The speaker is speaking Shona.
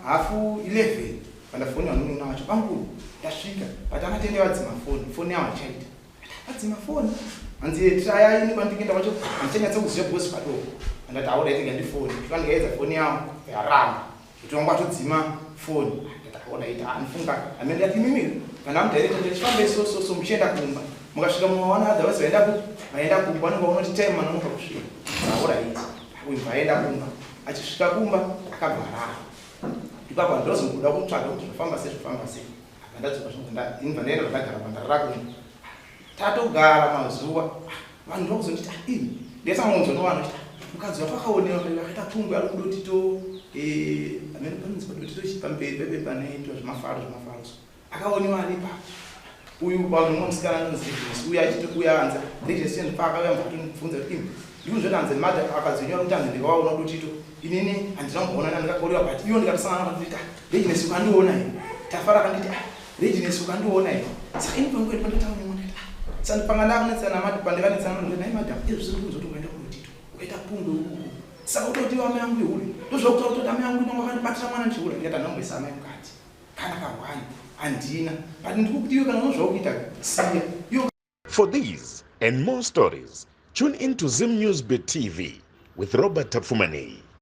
hafu 11 pandafoni wanununa wacho pangu ndasvika but akatende wadzima foni yavachaita adzima foni hanzi try ini kwandikenda wacho handichanyatsa kuziva bosi padoko andati aura itinga ndifoni ndikandikaedza foni yangu yaramba kutonga watodzima foni ndakaona ita anifunga amene ndati mimiri kana amudirector ndichifambe so muchienda kumba mukasvika mumaona otherwise vaenda kumba vanenge vaona kuti time manonoka kusvika aura iti uyu vaenda kumba achisvika kumba akabvarara ndikabva ndozongoda kutsvaga kuti zvofamba sei ndadzoka inva ndaenda zvandagara pandarara kumba tatogara mazuva vanhu vakuzonditi ini ndesangonzwa kuti mukadzi wapakaonewa akaita pfungwa ari kudotito amene panonzi padotito pamberi pepepa neitwa zvemafaro akaonewa ari ipapo uyu vanhu musikana anonzi uyu achiti kuyanza rejeseni paakauya mvatonibvunza kuti imi ndikunzvotanze madha akadzonyora kuti anzi ndikawaona dotito inini handina kumboona ndikakorewa but iyo ndikatisangana pandita reginesi ukandiona here tafara kanditi reginesi ukandiona here saka ini panguedi pandotaunimona sandipanga ndakunetsana mati pandikanetsana ndinai madam ezvisiri kunzoti ukaenda kudotito ukaita pungwe uku saka utoti wame yangu iuri ndozvakuta kutoti ame yangu inonga wakandibatira mwana ndichiura ndikati anongoisa amai mukati kana kahwani handina but ndikukuti iwe kana unozvakuita siya. For these and more stories, tune in to Zim Newsbeat TV with Robert Tafumani.